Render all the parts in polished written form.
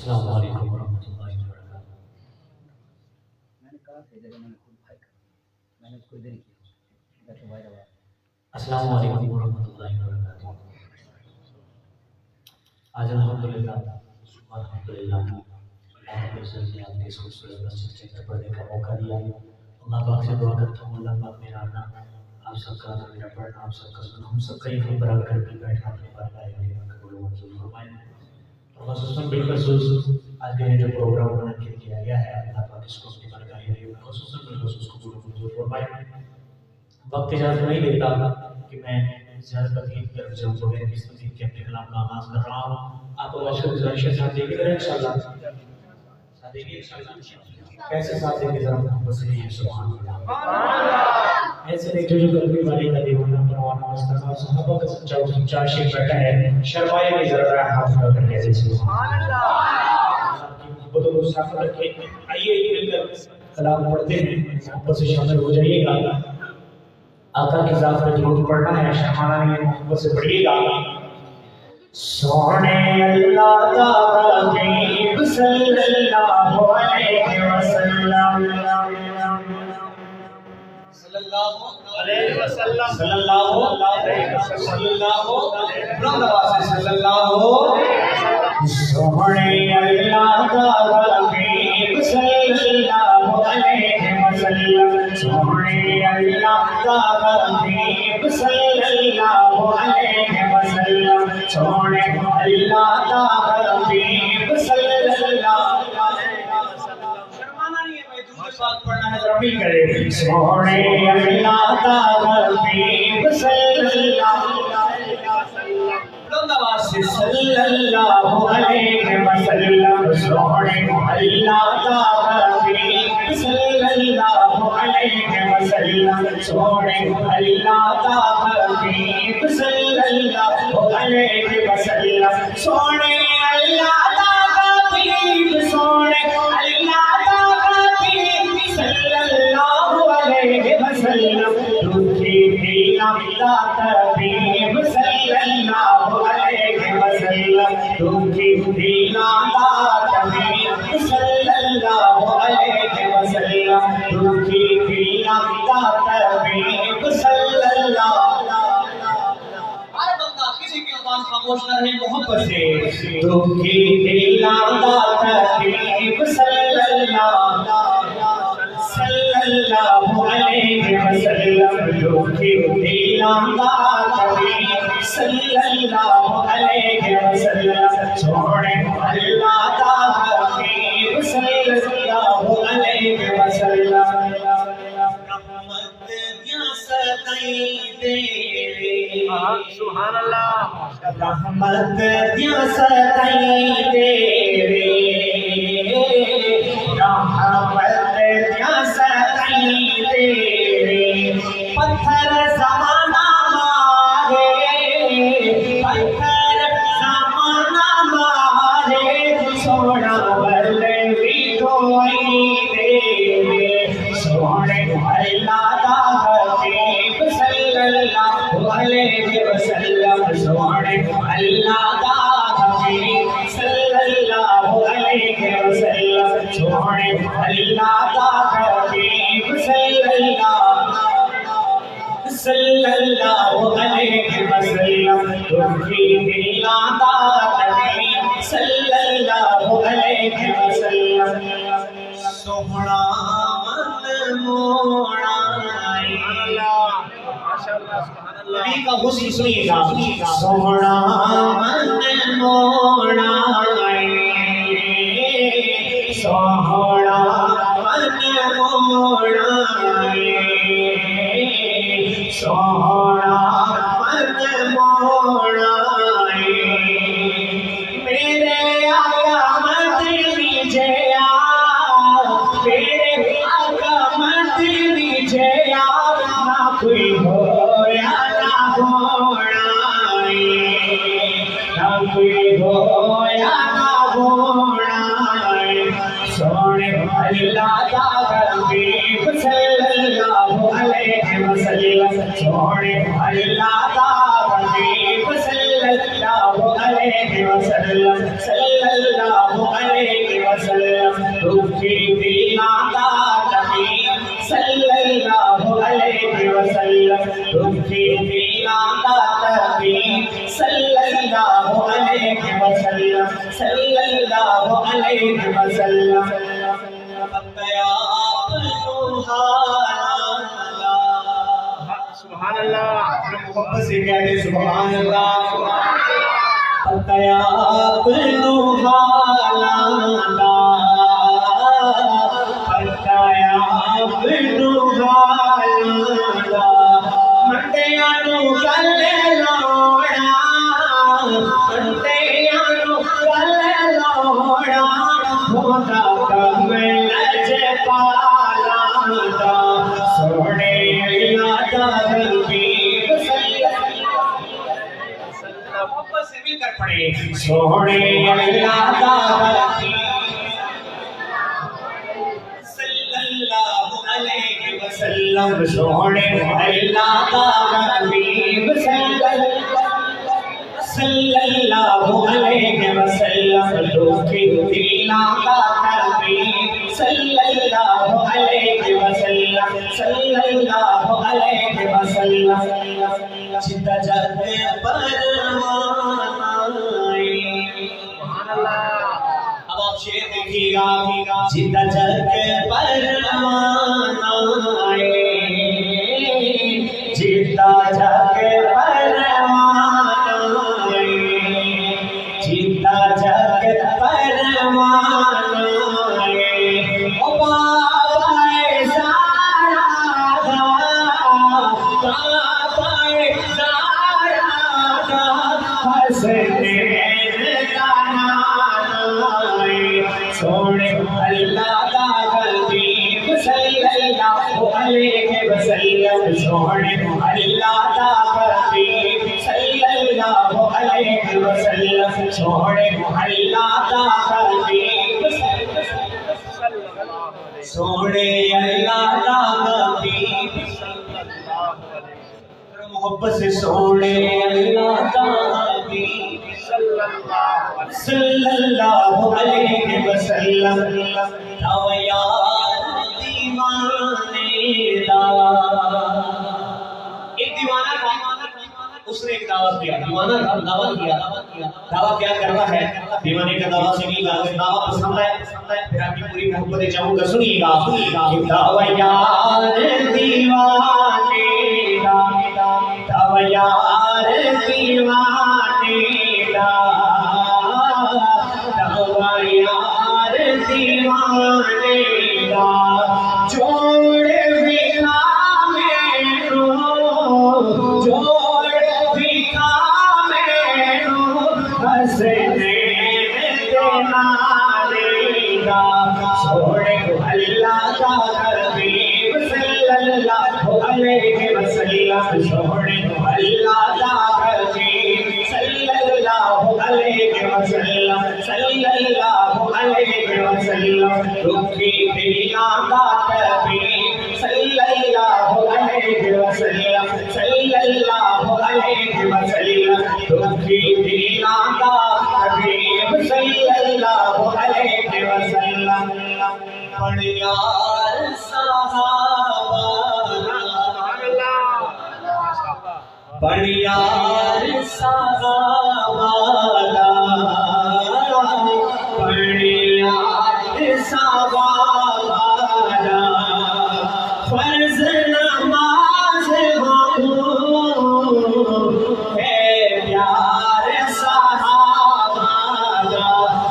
السلام علیکم ورحمۃ اللہ وبرکاتہ۔ میں نے کہا تھا جب میں نے خود بھائی کہا میں نے اس کو ادھر ہی کیا تو بھائی روا۔ السلام علیکم ورحمۃ اللہ وبرکاتہ۔ آج الحمدللہ اللہ رب العزت نے آپ کے اس خوبصورت مسجد کے اندر پڑھنے کا موقع دیا۔ اللہ پاک سے دعا کرتا ہوں اللہ پاک میرا آنا آپ سب کا میرا پڑھنا آپ سب کا سننا ہم سب کا یہاں پر آ کر کے بیٹھنا اپنے بارگاہ میں قبول و منظور فرمائے۔ خصوصاً بالخصوص آج کے جو پروگرام منعقد کیا گیا ہے اللہ پاک اس کو اپنی بارگاہ میں خصوصاً بالخصوص قبول و منظور فرمائے۔ وقت اجازت نہیں دیتا کہ میں زیادہ تقریب کی طرف جاؤں تو میں اس تقریب کے اپنے کلام کا آغاز کر رہا ہوں۔ آپ باشر گزارش ہے ساتھ دیں گے ذرا انشاءاللہ ساتھ دیں گے انشاءاللہ کیسے ساتھ دیں گے ذرا محبت سے یہ سبحان اللہ ایسے دیکھو جو قلبی والی کا دیوانہ پروانہ مستقبل صحابہ کا سچا عاشق بیٹھا ہے شرمائے نہیں ذرا ہاتھ اٹھا کر کہتے سبحان اللہ آپ کی محبت و مصافحت رکھے۔ آئیے مل کر کلام پڑھتے ہیں محبت سے شامل ہو جائیے گا۔ آقا کی ذات پر درود پڑھنا ہے شہانہ میں محبت سے پڑھیے گا۔ سونے اللہ کا حبیب صلی اللہ علیہ وسلم صلی اللہ علیہ وسلم صلی اللہ علیہ وسلم بلند آواز سے صلی اللہ سونے اللہ کا حبیب صلی اللہ علیہ وسلم سونے اللہ کا حبیب صلی اللہ علیہ وسلم سونے اللہ کا حبیب صلی اللہ علیہ وسلم شرمانا نہیں ہے بھائی درود پاک پڑھنا ہے ذرا مل کرے سونے اللہ کا حبیب صلی اللہ علیہ وسلم بلند آواز سے صلی اللہ علیہ وسلم سونے اللہ کا حبیب صلی اللہ علیہ وسلم سونے اللہ کا حبیب صلی اللہ علیہ وسلم سونے اللہ کا حبیب سونے اللہ کا حبیب صلی اللہ علیہ وسلم دکھی دلا کا حبیب صلی اللہ علیہ وسلم دکھی دلا کا حبیب صلی اللہ علیہ وسلم دکھی دلا کا حبیب صلی اللہ خاموش نہ رہے محبت سے دکھی دلا کا حبیب صلی اللہ علیہ وسلم دکھی دلا کا حبیب صلی اللہ علیہ وسلم چھوڑے اللہ کا حبیب صلی اللہ علیہ وسلم رحمت یا ستائی دے سبحان اللہ رحمت یا ستائی دے رحمت یا ستائی دے پتھر زمانہ مارے پتھر زمانہ مارے سونا بلوی کوئی دے سونے اللہ کا حبیب صلی اللہ علیہ وسلم سونے اللہ کا حبیب صلی اللہ علیہ وسلم سونے اللہ کا حبیب صلی اللہ علیہ وسلم دکھی دلا کا حبیب صلی اللہ علیہ وسلم سوہنا من موڑا نبی کا حسن سنیے گا سوہنا من موڑا سوہنا من موڑا سوہنا من موڑا میرے آقا مدنی جیا میرے آقا مدنی جیا نہ کوئی ہو یا نہ ہونا نہ کوئی ہو یا نہ ہونا سونے اللہ کا حبیب صلی اللہ علیہ وسلم سونے اللہ کا حبیب صلی اللہ علیہ وسلم صلی اللہ علیہ صلی اللہ علیہ وسلم صلی اللہ علیہ وسلم سبحان اللہ محبت سے کہتے سبحان اللہ پتیا پلو حالا پتیا پلو حالا مٹیا نو گل لوڑا مٹیا نو گل لوڑا ہوتا کمل جے پالا سونے اللہ دا حبیب صلی محبت سے مل کر پڑھے سونے اللہ دا حبیب صلی اللہ علیہ وسلم سونے اللہ دا حبیب صلی اللہ علیہ وسلم لوکی دلا دا حبیب صلی اللہ علیہ وسلم صلی اللہ علیہ وسلم جتا جاتے پروانے اب آپ شعر دیکھیے گا جتا جاتے پروانے جتا جاتے پروانے جتا جاتے پروانے سونے اللہ دا حبیب صلی اللہ علیہ وسلم سونے اللہ دا حبیب صلی اللہ علیہ وسلم سونے اللہ دا حبیب سونے اللہ دا حبیب محبت سے سونے اللہ دا حبیب صلی اللہ علیہ وسلم دعویٰ یار دیوانے دا ایک دیوانہ تھا اس نے ایک دعویٰ کیا دیوانہ تھا دعویٰ کیا دعویٰ کیا کرنا ہے دیوانے کا دعویٰ سنیے گا اگر دعویٰ پسند ہے پھر آپ کی پوری محبت چاہوں گا سنیے گا دعویٰ یار دیوانے دا دعویٰ یار دیوانے دا دعویٰ یار دیوانے دا جوڑ بکھا میرو جوڑ بکھا میرو حسنے دینارے دا چھوڑے اللہ دا حبیب صلی اللہ علیہ وسلم چھوڑے اللہ دا حبیب صلی اللہ علیہ وسلم صلی اللہ علیہ وسلم رکھی دلا دا حبیب صلی اللہ علیہ وسلم صلی اللہ علیہ وسلم رکھی دلا دا حبیب صلی اللہ علیہ وسلم پڑیار صحابہ پڑیار صحابہ پڑیار صحابہ فرض نماز ہے پیار صحابہ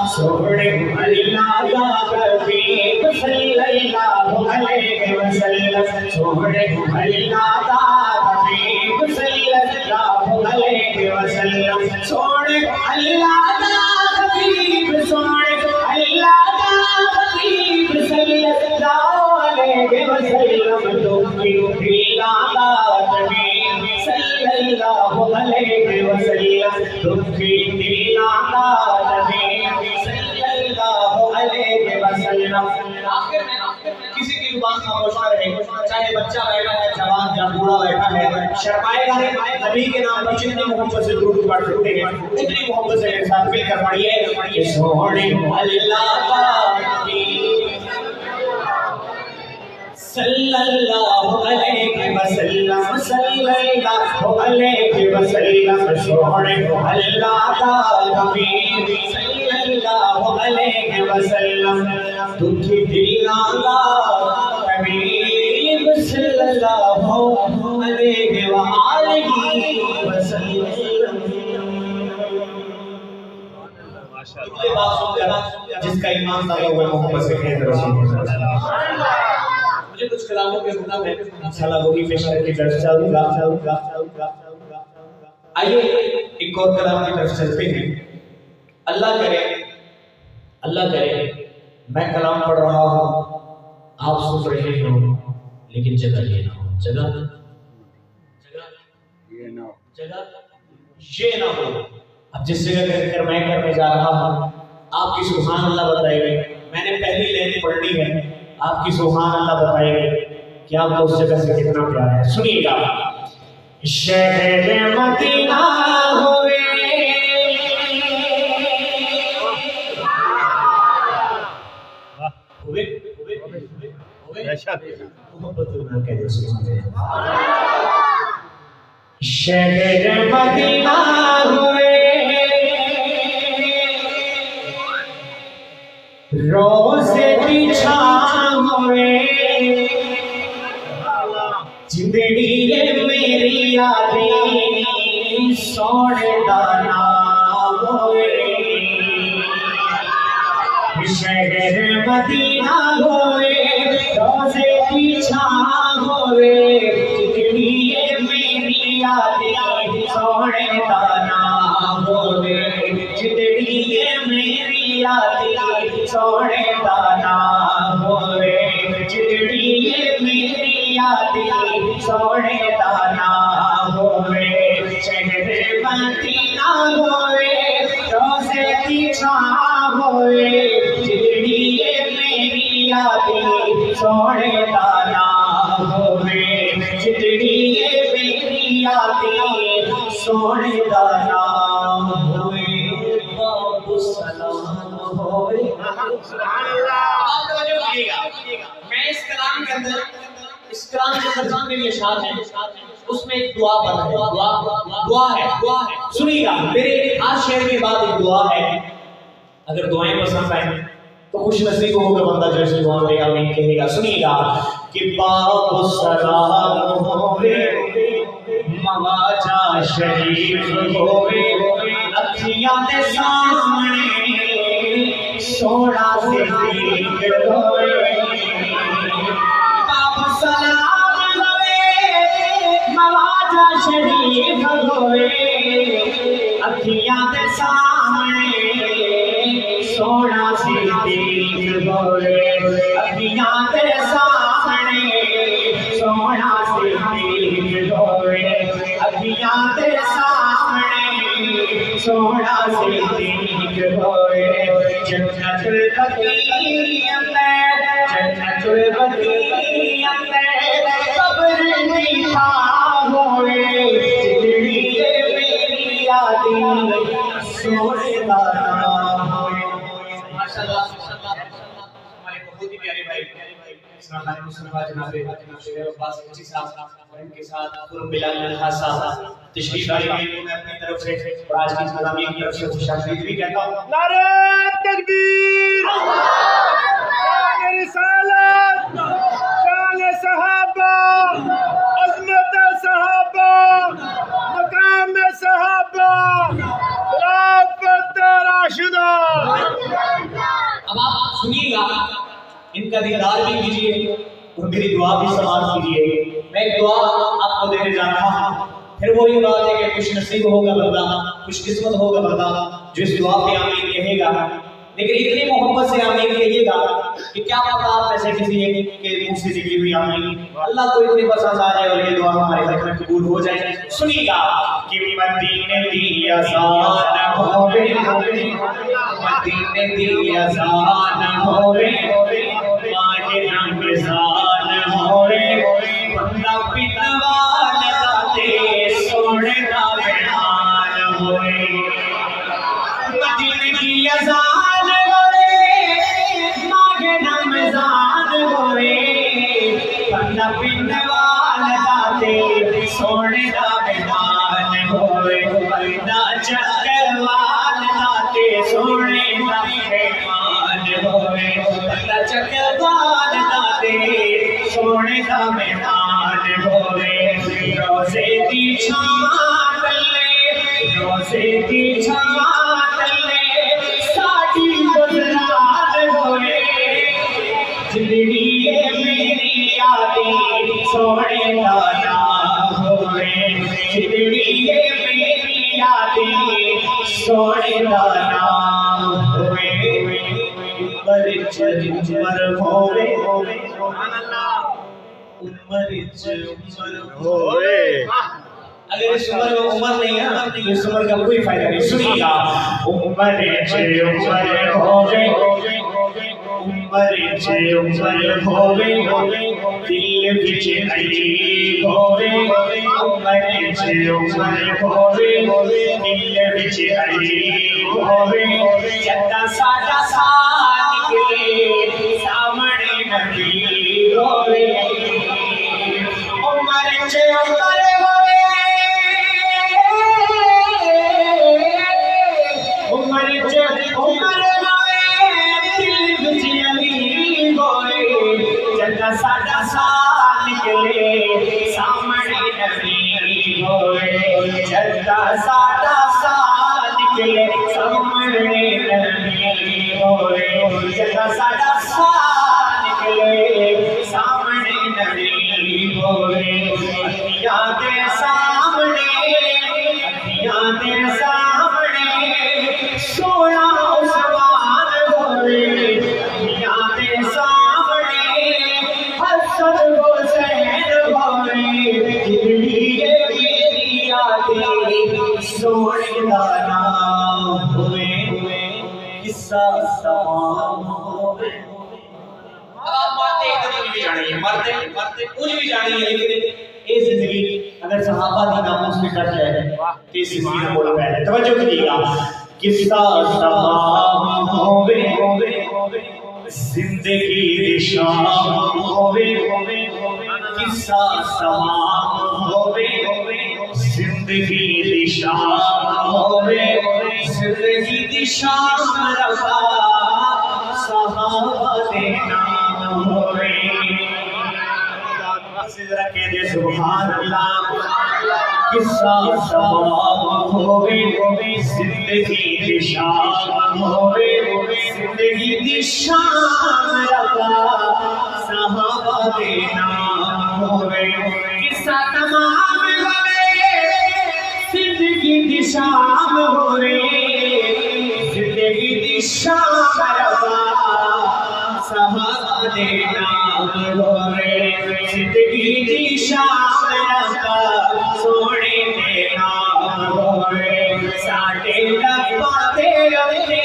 سوڑے اللہ دا حبیب صلی اللہ علیہ وسلم سوڑے اللہ دا حبیب صلی اللہ علیہ وسلم سوڑے اللہ دا حبیب سوڑے اللہ دا حبیب صلی اللہ علیہ وسلم تمہیں اللہ دا حبیب صلی اللہ علیہ وسلم تمہیں اللہ دا حبیب صلی اللہ علیہ وسلم آخر میں کسی کی زبان خاموش نہ رہے چاہے بچہ بیٹھا ہے جوان یا بوڑھا بیٹھا ہے شرمائے گا نہیں نبی کے نام پر جتنی محبت سے درود پڑھ سکتے ہیں اتنی محبت سے میرے ساتھ مل کر پڑھیے کہ سونے اللہ کا صلی اللہ علیہ وسلم صلی اللہ علیہ وسلم سونے اللہ دا حبیب صلی اللہ علیہ وسلم دکھی دلاں دا حبیب صلی اللہ علیہ وآلہ وسلم. جس کا ایمان دادا ہوا محمد سے خیر رسول مجھے کچھ کلاموں کے گناہ ہے انشاءاللہ وہی پیش کر کے درس چلوں گا. آئیے ایک اور کلام کی طرف چلتے ہیں. اللہ کرے میں کلام پڑھ رہا ہوں آپ سن رہے ہو لیکن جگہ یہ نہ ہو یہ نہ ہو. اب جس جگہ کر میں کرنے جا رہا ہوں آپ کی سبحان اللہ بتائے گئے. میں نے پہلی لائن پڑھنی ہے آپ کی سبحان اللہ بتائے گئے کہ آپ کو اس جگہ سے کتنا پیار ہے. سنیے گا. شہر مدینہ ہوئے شہر مدینہ ہوئے روزے کی چھاؤں ہوئے زندگی میری یادیں سونے دانا ہوئے. شہر مدینہ ہوئے روزے کی چھاؤں ہوئے زندگی میری یادیں سونے دانا ہوئے. زندگی میری یادیں سونے دانا ہوئے. زندگی میری یادیں سونے دانا ہوئے. شہر مدینہ ہوئے روزے کی چھاؤں ہوئے زندگی میری یادیں سونے دانا ہوئے. زندگی میری یادیں سونے دانا ہوئے. باب سلام ہوئے. میں اس کلام کے اندر جتنے بھی اشعار ہیں اس میں ایک دعا پر ہے. دعا ہے سنیے گا. میرے ہر شعر کے بعد ایک دعا ہے. اگر دعائیں پسند آئیں تو خوش نصیب ہوگا بندہ جو اس دعا میں آمین کہے گا. سنیے گا کہ باب سلام ہوئے مواجہ شریف ہوئے اکھیاں دے سامنے سونا صدیق ہوئے. باب سلام ہوئے مواجہ شریف ہوئے اکھیاں دے سامنے سونا صدیق ہوئے. اکھیاں دے سامنے سونا صدیق ہوئے. اکھیاں دے سامنے سونا صدیق ہوئے. جنت البقیع میں جنت البقیع میں قبر میٹھا ہوئے. زندگی میری یادیں سونے دانا ہوئے. ماشاءاللہ ہمارے بہت ہی پیارے بھائی اسلام خان مصطفیٰ جناب شیخ عباس کچی صاحب اور ان کے ساتھ قرب بلال نلخا صاحب تشریف لائے ہیں. میں اپنی طرف سے اور آج کی نظامیہ کی طرف سے خوش آمدید بھی کہتا ہوں. نعرہ تکبیر، شان رسالت، شان صحابہ، عظمت صحابہ، مقام صحابہ، خلافت راشدہ. اب آپ سنیے گا ان کا دیدار بھی کیجیے اور میری دعا بھی سماعت کیجیے. میں ایک دعا آپ کو دینے جا رہا ہوں. پھر وہی بات ہے کہ خوش نصیب ہوگا بندہ خوش قسمت ہوگا بندہ جو اس دعا پہ آمین کہے گا. لیکن اتنی محبت سے آمین کہیے گا کہ کیا پتا آپ میں سے کسی ایک کے منہ سے نکلی ہوئی آمین اللہ کو اتنی پسند آ جائے اور یہ دعا ہمارے حق میں قبول ہو جائے. سنیے گا کہ مدینے دی اذان ہوے مدینے دی اذان ہوے ماہ رمضان ہوے بندہ پنوان دے سونے دا بیان ہوئے. مدینے دی اذان ہوئے ماہ رمضان ہوئے والدہ تے سونے دا مہمان ہوئے نہ چکر والدہ تے سونے دا مہمان ہوئے نہ چکر والدہ تے سونے دا مہمان ہوئے روزے دی چھاں تلے روزے دی چھاں تلے ساڈی گزران ہوئے زندگی میری یادی سونے دا نام ہوئے زندگی میری یادی سونے دا نام ہوئے عمر عمر ہوئے سبحان اللہ عمر ہوئے اگر اس عمر میں عمر نہیں ہے نا تو اس عمر کا کوئی فائدہ نہیں سنیے گا عمر ہوئے عمر ہوئے دل وچ علی ہوئے عمر ہوئے دل وچ علی ہوئے جدا ساڈا ساتھ نکلے سامنے نبی ہوئے عمر ہوئے ساڈا ساتھ نکلے سامنے نبی ہوئے جدا ساڈا ساتھ نکلے سامنے نبی ہوئے جدا ساڈا ساتھ نکلے سامنے نبی ہوئے انبیاء دے سامنے سونا عثمان ہوئے انبیاء دے سامنے حسن حسین ہوئے زندگی میری یادی سونے دا نام ہوئے قصہ تمام ہوئے آپ مرتے ایک دن بھی جانی ہے مرتے کچھ بھی جانی ہے لیکن یہ زندگی اگر صحابہ دی ناموس میں کٹ جائے تو اس زندگی میں بولا پہلے توجہ کیجیے گا قصہ تمام ہوئے زندگی دی شام ہوئے قصہ تمام ہوئے زندگی دی شام ہوئے زندگی دی شام رفا صحابہ دے نام ہوئے ذرا کہہ دے سبحان اللہ قصہ تمام ہوئے زندگی دی شام ہوئے زندگی دی شام رفا صحابہ دے نام ہوئے قصہ تمام ہوئے زندگی دی شام ہوئے زندگی دی شام رفا صحابہ دے نام ہوئے زندگی دی شام رفا سونے دے نام ہوئے ساڈے لباں تے رکھے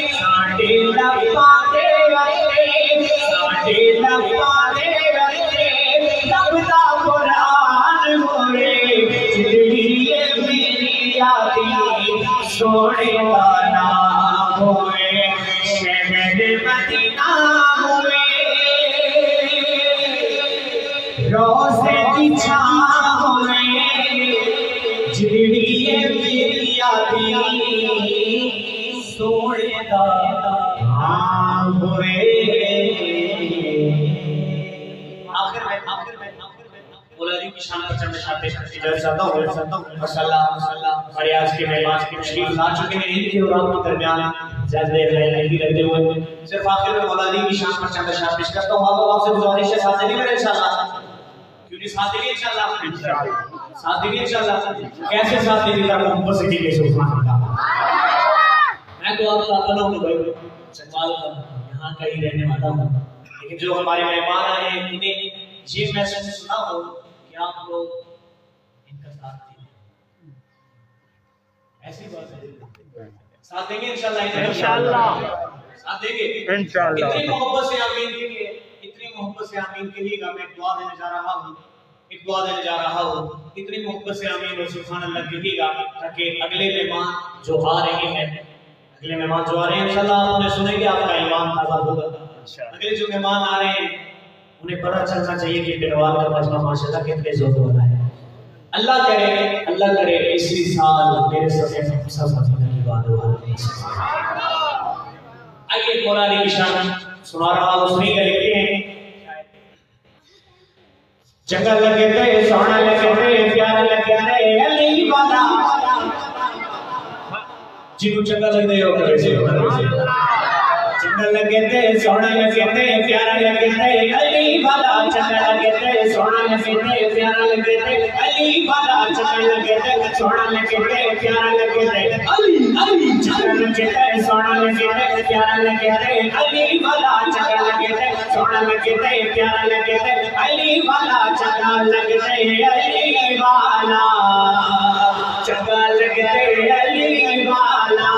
ساڈے لباں تے رکھے ساڈے لباں تے رکھے رب دا قرآن ہوئے زندگی میری یادی سونے دا نام ہوئے شہر مدینہ ہوئے روزے دی چھاں ہوئے زندگی میری یادی سونے دا نام ہوئے آخر میں مولا علی کی شان پر چند اشعار پیش کرتی چاہتا ہوں ماشاءاللہ ہمارے آج کے مہمان تشریف لا چکے ہیں ان کے اور آپ کے درمیان زیادہ دیر نہیں رہتے ہوئے صرف آخر میں مولا علی کی شان پر چند اشعار پیش کرتا ہوں آپ سے گزارش ہے ساتھ دیں گے انشاءاللہ کیوں نہیں ساتھ دیں گے انشاءاللہ ساتھ دیں گے انشاءاللہ کیسے ساتھ دیں گے تاکہ محبت سے دیں گے سبحان اللہ میں تو آپ کا نہ ہوں بھائی یہاں کا ہی رہنے والا ہوں لیکن جو ہمارے مہمان آئے ہیں انہیں یہ محسوس نہ ہو کہ آپ لوگ ان کا ساتھ دیں ایسی بات ہے ساتھ دیں گے انشاءاللہ ساتھ دیں گے انشاءاللہ اتنی محبت سے آمین کے لیے اتنی محبت سے آمین کے لیے میں ایک دعا دینے جا رہا ہوں اتنی محبت سے آمین اور سبحان اللہ کہیے گا تاکہ اگلے مہمان جو آ رہے ہیں انشاءاللہ آپ نے سنیں گے آپ کا ایمان تازہ ہوگا اگلے جو مہمان آ رہے ہیں انہیں پتہ چلنا چاہیے کہ گڑوال کا مجمع ماشاءاللہ کتنے ذوق والا ہے. اللہ کرے اسی سال میرے سب ساتھی کی بات ہوا. آئیے مولا علی کی شان سنا رہا ہوں، سنی کر لکھتے ہیں. چنگا لگے تے سونا لگے تے پیارا لگے تے علی والا جنوں چنگا لگے ہو کرے سے چنگا لگے تے سونا لگے تے پیارا لگے تے علی والا چنگا لگے تے سونا لگے تے پیارا لگے تے علی والا چنگا لگے تے سونا لگے تے پیارا لگے تے علی چنگا لگے تے سونا لگے تے پیارا لگے تے علی والا چنگا لگے تے سونا لگے تے پیارا لگے تے علی والا چنگا لگے تے علی والا چنگا لگے تے علی والا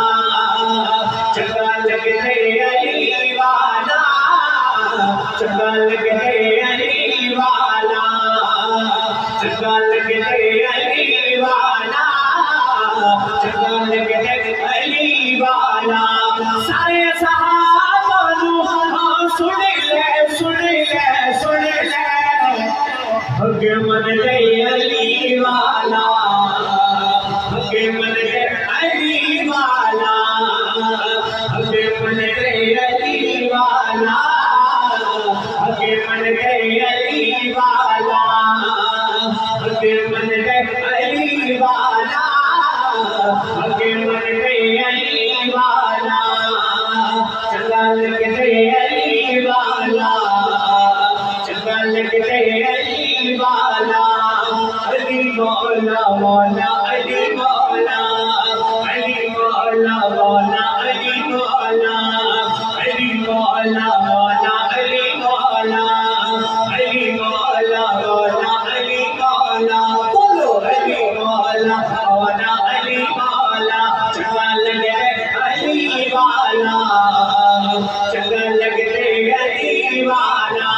چنگا لگے تے علی والا چنگا لگے تے علی والا چنگا لگے تے علی والا چنگا لگے تے علی والا. سارے صحابہ نو سن لے اگے من لے علی والا اگے من لے علی والا اگے من لے علی والا اگے من لے علی والا اگے من لے علی والا اگے من لے علی والا چنگا لگے علی والا چنگا لگے علی والا علی مولا مولا علی مولا علی مولا مولا علی مولا علی مولا مولا علی مولا علی مولا مولا علی مولا بولو علی مولا مولا علی مولا چنگا لگے علی والا چنگا لگے علی والا.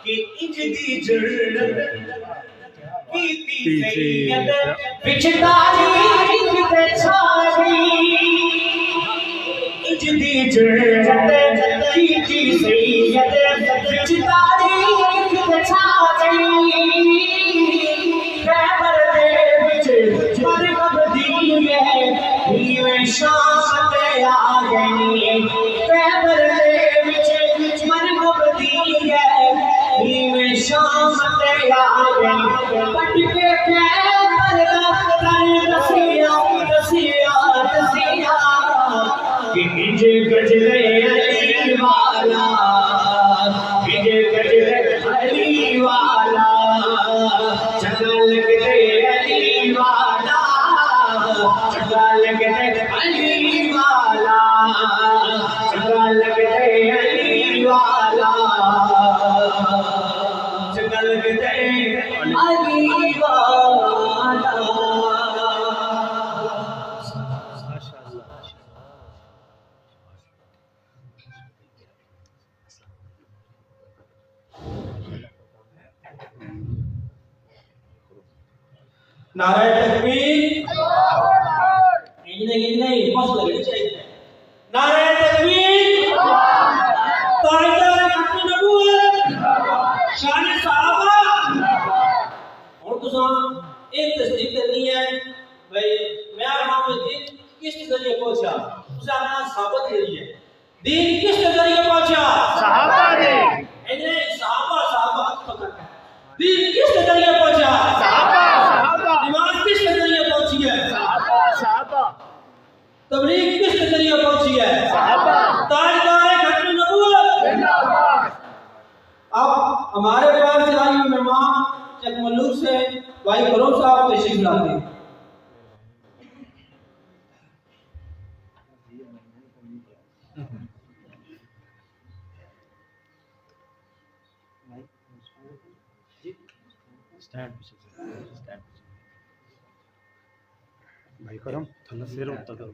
کہ اجدی جرت کیتی سید وچ تاریخ تے چھائی اجدی جرت کیتی سید وچ تاریخ تے چھائی خیبر دے وچ مرغب دی ہے ہیویں شام تے آ گئی خیبر دے وچ مرغب دی ہے ہیویں شام تے آ گئی پٹ کے خیبر دا کر دسیا کہ بھیجے گجرے علی والا بھیجے گجرے علی والا چنگا لگے علی والا چنگا لگے علی والا چنگا لگے علی والا چنگا لگے علی والا. نعرہ تکبیر نہیں پاس لگے چاہیے. نعرہ تکبیر تاجدار ختم نبوت شان صحابہ. اور تساں ایک تصدیق کرنی ہے بھائی میں آپ کو دین کس کے ذریعے پہنچا اسے اپنا ثابت کریے. دین کس کے ذریعے پہنچا؟ صحابہ نے. انہیں صحابہ دین کس کے ذریعے پہنچا؟ صحابہ. نماز کس کے ذریعے پہنچی ہے؟ صحابہ. تبلیغ کس کے ذریعے پہنچی ہے؟ صحابہ. تاجدار ختم نبوت. اب ہمارے پاس چلائی ہوئی مہمان چک ملوک سے بھائی کروم صاحب تشریف لاتے ہیں. بھائی کرم تھلا سیر ہوتا تھا